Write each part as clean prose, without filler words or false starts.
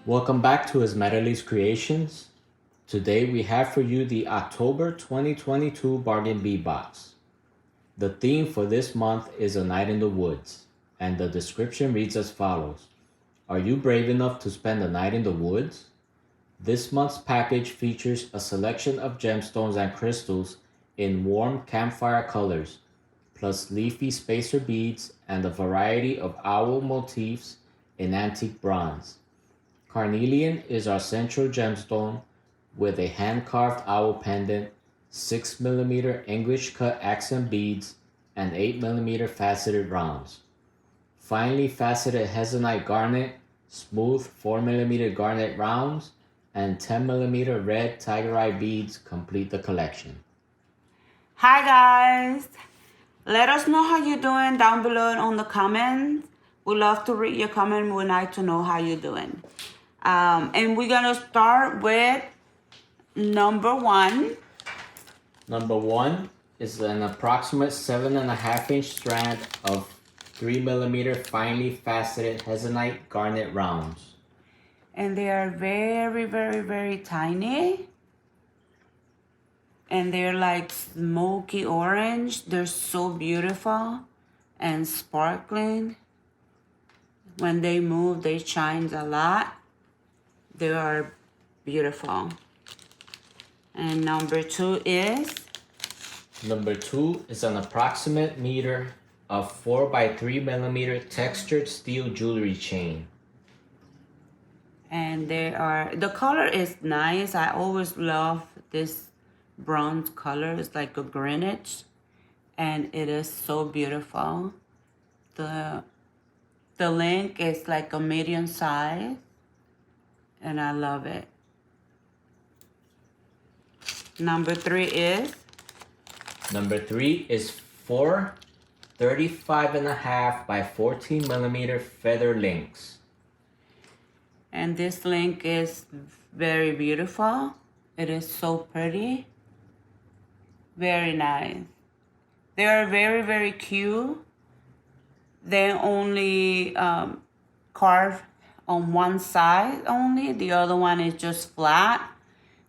Welcome back to EsmeraleesCreations. Today we have for you the October 2022 Bargain Bead Box. The theme for this month is A Night in the Woods, and the description reads as follows. Are you brave enough to spend a night in the woods? This month's package features a selection of gemstones and crystals in warm campfire colors, plus leafy spacer beads and a variety of owl motifs in antique bronze. Carnelian is our central gemstone with a hand-carved owl pendant, 6mm English-cut accent beads, and 8mm faceted rounds. Finely faceted hezonite garnet, smooth 4mm garnet rounds, and 10mm red tiger eye beads complete the collection. Hi guys! Let us know how you're doing down below on the comments. We love to read your comment. We'd like to know how you're doing. And we're gonna start with number one. Number one is an approximate 7.5-inch strand of 3mm finely faceted hezonite garnet rounds. And they are very, very, very tiny. And they're like smoky orange. They're so beautiful and sparkling. When they move, they shine a lot. They are beautiful. And number two is? Number two is an approximate meter of 4x3mm textured steel jewelry chain. And the color is nice. I always love this bronze color. It's like a Greenwich. And it is so beautiful. The link is like a medium size. And I love it. Number three is? Number three is 4 35.5 by 14mm feather links. And this link is very beautiful. It is so pretty. Very nice. They are very, very cute. They only carve on one side only. The other one is just flat.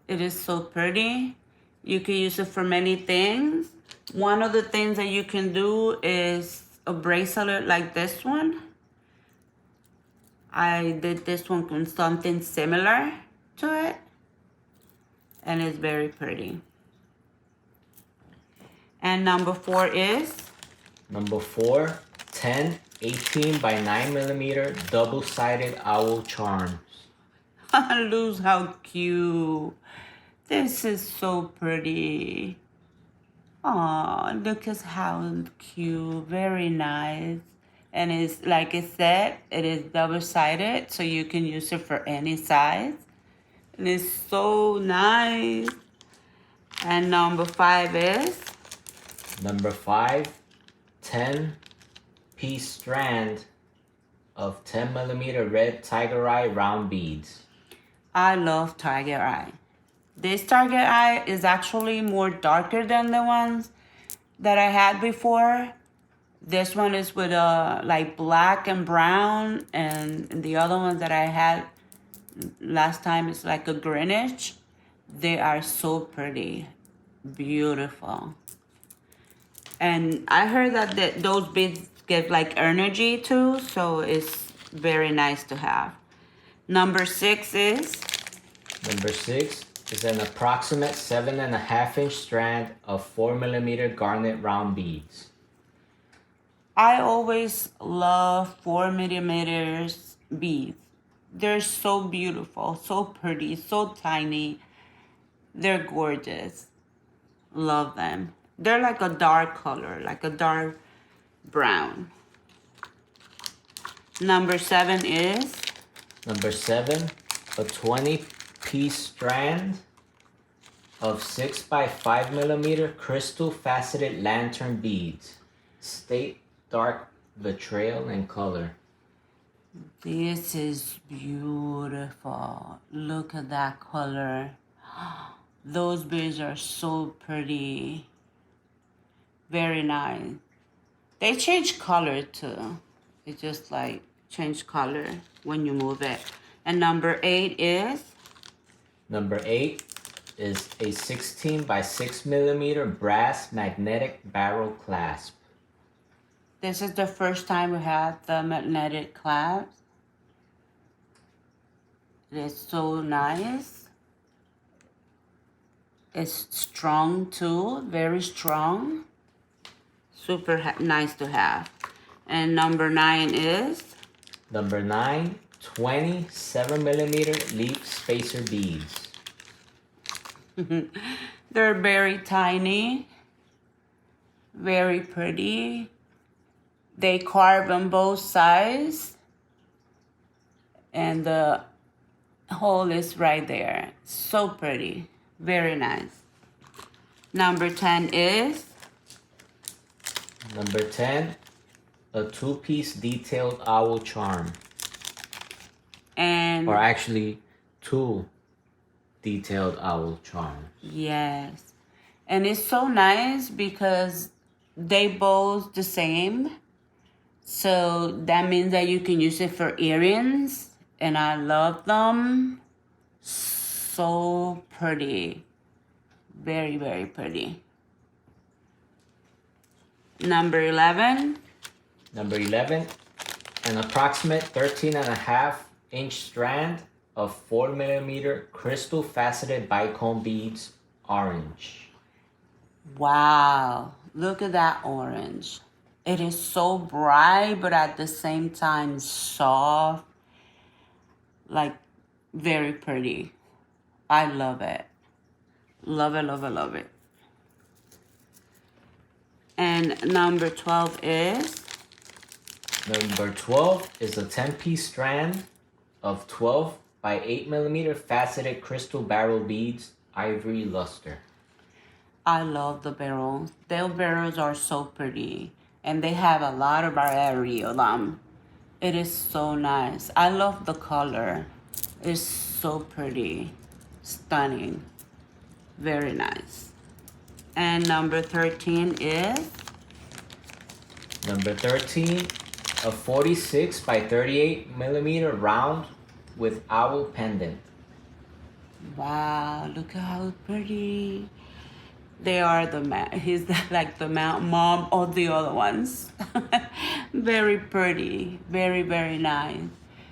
It is so pretty. You can use it for many things. One of the things that you can do is a bracelet like this one. I did this one with something similar to it. And it's very pretty. And number four is? Number four, 10 18 by 9mm double-sided owl charms. Look how cute. This is so pretty. Oh, look at how cute. Very nice. And it's like it said, it is double-sided, so you can use it for any size. And it's so nice. And number five is? Number five, 10-piece strand of 10mm red tiger eye round beads. I love tiger eye. This tiger eye is actually more darker than the ones that I had before. This one is with like black and brown, and the other ones that I had last time is like a Greenwich. They are so pretty, beautiful. And I heard that those beads give like energy too, so it's very nice to have. Number six is? Number six is an approximate 7.5-inch strand of 4mm garnet round beads. I always love 4mm beads. They're so beautiful, so pretty, so tiny. They're gorgeous. Love them. They're like a dark color, like a dark brown. Number seven is? Number seven, a 20-piece strand of 6x5mm crystal faceted lantern beads. State dark vitriol in color. This is beautiful. Look at that color. Those beads are so pretty. Very nice. They change color too. It just like change color when you move it. And number 8 is? Number 8 is a 16 by 6 millimeter brass magnetic barrel clasp. This is the first time we had the magnetic clasp. It is so nice. It's strong too, very strong. Super nice to have. And number 9 is? Number 9, 27 millimeter leaf spacer beads. They're very tiny, very pretty. They carve on both sides, and the hole is right there. So pretty, very nice. Number 10 is? Number 10, a 2-piece detailed owl charm. And Or actually, 2 detailed owl charms. yes, and it's so nice because they both the same. So that means that you can use it for earrings, and I love them. So pretty, very, very pretty. Number 11. Number 11, an approximate 13.5-inch strand of 4 millimeter crystal faceted bicone beads, orange. Wow, look at that orange. It is so bright, but at the same time soft, like very pretty. I love it. Love it, love it, love it. And number 12 is? Number 12 is a 10-piece strand of 12 by 8 millimeter faceted crystal barrel beads, ivory luster. I love the barrels. Their barrels are so pretty, and they have a lot of variety of them. It is so nice. I love the color. It's so pretty, stunning, very nice. And number 13 is? Number 13, a 46 by 38 millimeter round with owl pendant. Wow, look at how pretty. They are he's like the mom of the other ones. Very pretty, very, very nice.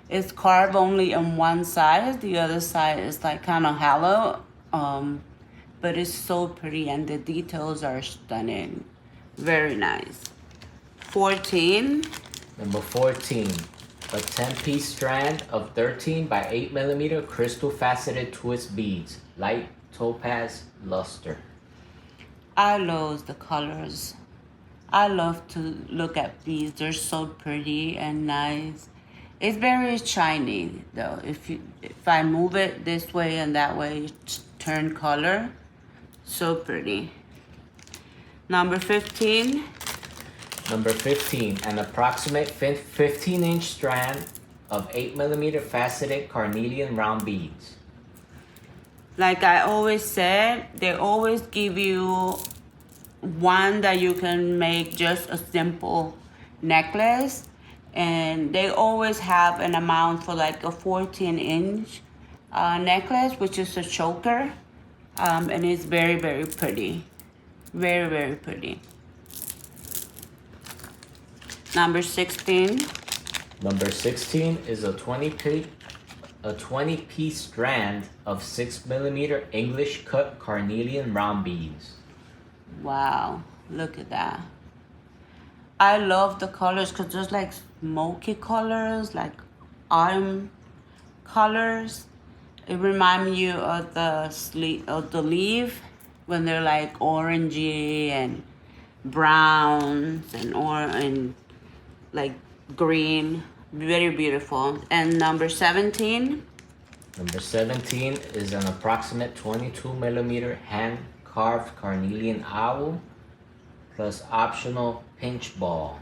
It's carved only on one side. The other side is like kind of hollow. But it's so pretty, and the details are stunning. Very nice. 14. Number 14, a 10-piece strand of 13 by 8 millimeter crystal faceted twist beads, light topaz luster. I love the colors. I love to look at beads. They're so pretty and nice. It's very shiny though. If I move it this way and that way, it turn color. So pretty. Number 15. Number 15, an approximate 15-inch strand of 8 millimeter faceted carnelian round beads. Like I always said, they always give you one that you can make just a simple necklace, and they always have an amount for like a 14-inch necklace, which is a choker, and it's very, very pretty. Very, very pretty. Number 16. Number 16 is a 20-piece strand of 6 millimeter English cut carnelian round beads. Wow, look at that. I love the colors because there's like smoky colors, like autumn colors. It reminds you of the leaf when they're like orangey and browns and like green. Very beautiful. And number 17. Number 17 is an approximate 22 millimeter hand carved carnelian owl plus optional pinch ball.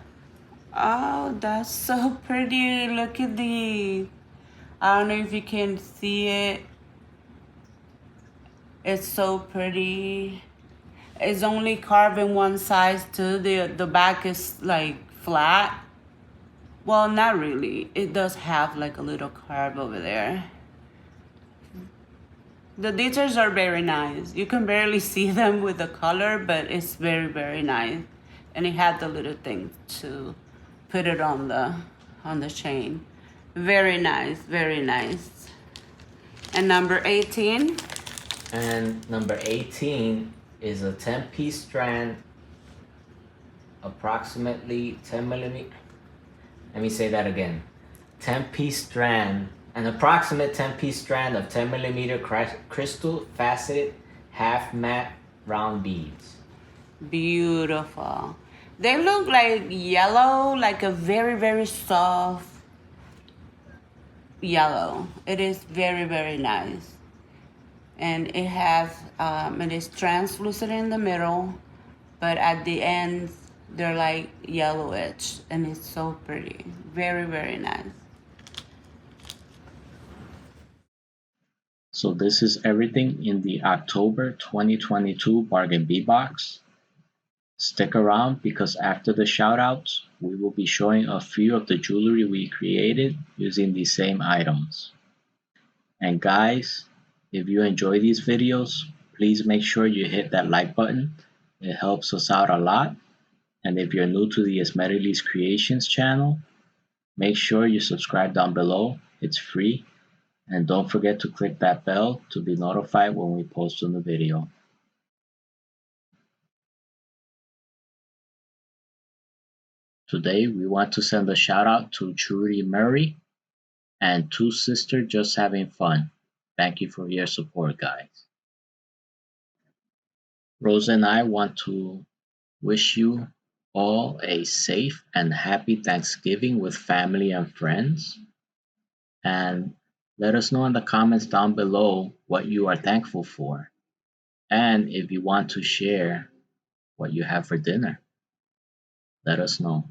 Oh, that's so pretty. Look at the, I don't know if you can see it. It's so pretty. It's only carved in one side too. The back is like flat. Well, not really. It does have like a little curve over there. The details are very nice. You can barely see them with the color, but it's very, very nice. And it had the little thing to put it on the chain. Very nice, very nice. And number 18. And number 18 is a 10-piece strand, approximately 10 millimeter. Let me say that again. 10-piece strand, an approximate 10-piece strand of 10 millimeter crystal faceted half matte round beads. Beautiful. They look like yellow, like a very, very soft yellow. It is very, very nice. And it has, it is translucent in the middle, but at the ends, they're like yellowish, and it's so pretty. Very, very nice. So this is everything in the October 2022 Bargain Bead Box. Stick around because after the shoutouts, we will be showing a few of the jewelry we created using these same items. And guys, if you enjoy these videos, please make sure you hit that like button. It helps us out a lot. And if you're new to the EsmeraleesCreations channel, make sure you subscribe down below. It's free. And don't forget to click that bell to be notified when we post a new video. Today, we want to send a shout out to Trudy Murray and Two Sister Just Having Fun. Thank you for your support, guys. Rosa and I want to wish you all a safe and happy Thanksgiving with family and friends. And let us know in the comments down below what you are thankful for. And if you want to share what you have for dinner, let us know.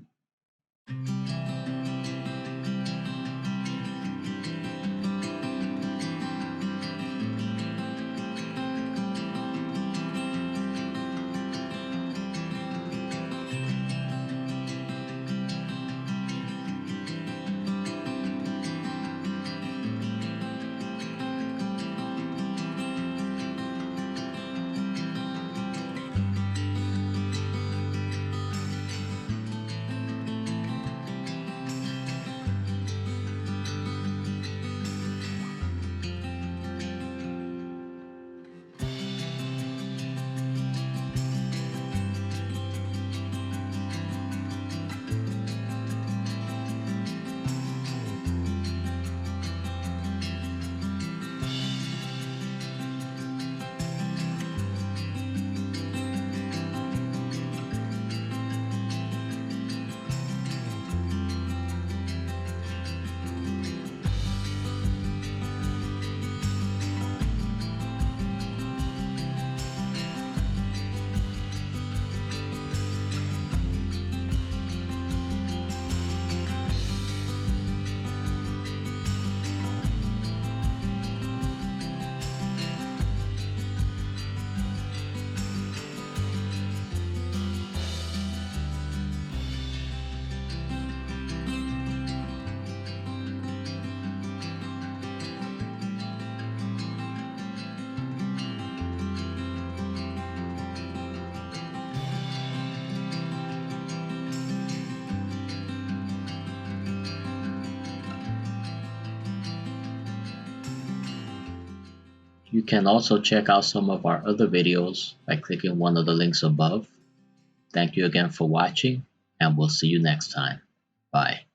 You can also check out some of our other videos by clicking one of the links above. Thank you again for watching, and we'll see you next time. Bye.